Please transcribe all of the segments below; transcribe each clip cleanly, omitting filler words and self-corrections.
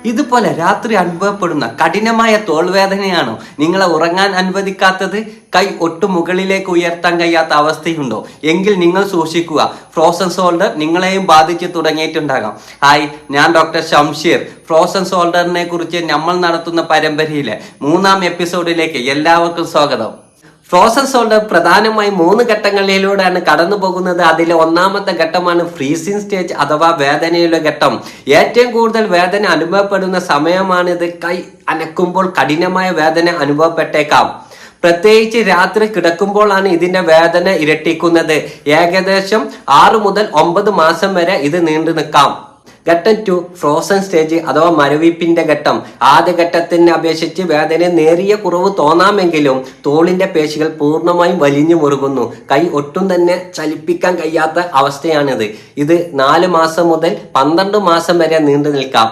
ഇതുപോലെ രാത്രി അനുഭവപ്പെടുന്ന കഠിനമായ തോൾവേദനയാണോ നിങ്ങളെ ഉറങ്ങാൻ അനുവദിക്കാത്തത്? കൈ ഒട്ടും മുകളിലേക്ക് ഉയർത്താൻ കഴിയാത്ത അവസ്ഥയുണ്ടോ? എങ്കിൽ നിങ്ങൾ സൂക്ഷിക്കുക, ഫ്രോസൺ ഷോൾഡർ നിങ്ങളെയും ബാധിച്ചു തുടങ്ങിയിട്ടുണ്ടാകാം. ഹായ്, ഞാൻ ഡോക്ടർ ഷംഷീർ. ഫ്രോസൺ ഷോൾഡറിനെ കുറിച്ച് നമ്മൾ നടത്തുന്ന പരമ്പരയിലെ 3ാം എപ്പിസോഡിലേക്ക് എല്ലാവർക്കും സ്വാഗതം. ഫ്രോസൺ ഷോൾഡർ പ്രധാനമായും 3 ഘട്ടങ്ങളിലൂടെയാണ് കടന്നു പോകുന്നത്. അതിലെ 1ാമത്തെ ഘട്ടമാണ് ഫ്രീസിങ് സ്റ്റേജ് അഥവാ വേദനയുടെ ഘട്ടം. ഏറ്റവും കൂടുതൽ വേദന അനുഭവപ്പെടുന്ന സമയമാണിത്. കൈ അനക്കുമ്പോൾ കഠിനമായ വേദന അനുഭവപ്പെട്ടേക്കാം. പ്രത്യേകിച്ച് രാത്രി കിടക്കുമ്പോഴാണ് ഇതിന്റെ വേദന ഇരട്ടിക്കുന്നത്. ഏകദേശം 6 മുതൽ 9 മാസം വരെ ഇത് നീണ്ടു നിൽക്കാം. ഘട്ടം 2 ഫ്രോസൺ സ്റ്റേജ് അഥവാ മരവിപ്പിന്റെ ഘട്ടം. ആദ്യ ഘട്ടത്തിനെ അപേക്ഷിച്ച് വേദന നേരിയ കുറവ് തോന്നാമെങ്കിലും തോളിന്റെ പേശികൾ പൂർണ്ണമായും വലിഞ്ഞു മുറുകുന്നു. കൈ ഒട്ടും തന്നെ ചലിപ്പിക്കാൻ കഴിയാത്ത അവസ്ഥയാണിത്. ഇത് 4 മാസം മുതൽ 12 മാസം വരെ നീണ്ടു നിൽക്കാം.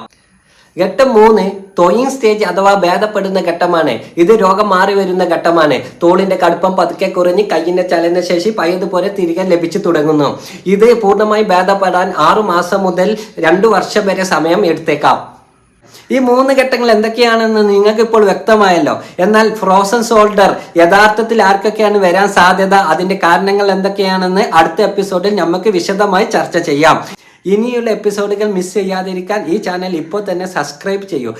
ഘട്ടം 3 തോയിങ് സ്റ്റേജ് അഥവാ ഭേദപ്പെടുന്ന ഘട്ടമാണ്. ഇത് രോഗം മാറി വരുന്ന ഘട്ടമാണ്. തോളിന്റെ കടുപ്പം പതുക്കെ കുറഞ്ഞ് കൈയിന്റെ ചലനശേഷി പഴയതുപോലെ തിരികെ ലഭിച്ചു തുടങ്ങുന്നു. ഇത് പൂർണ്ണമായി ഭേദപ്പെടാൻ 6 മാസം മുതൽ 2 വർഷം വരെ സമയം എടുത്തേക്കാം. ഈ 3 ഘട്ടങ്ങൾ എന്തൊക്കെയാണെന്ന് നിങ്ങൾക്ക് ഇപ്പോൾ വ്യക്തമായല്ലോ. എന്നാൽ ഫ്രോസൺ ഷോൾഡർ യഥാർത്ഥത്തിൽ ആർക്കൊക്കെയാണ് വരാൻ സാധ്യത, അതിന്റെ കാരണങ്ങൾ എന്തൊക്കെയാണെന്ന് അടുത്ത എപ്പിസോഡിൽ നമുക്ക് വിശദമായി ചർച്ച ചെയ്യാം. ഇനിയുള്ള എപ്പിസോഡുകൾ മിസ് ചെയ്യാതിരിക്കാൻ ഈ ചാനൽ ഇപ്പോൾ തന്നെ സബ്സ്ക്രൈബ് ചെയ്യൂ.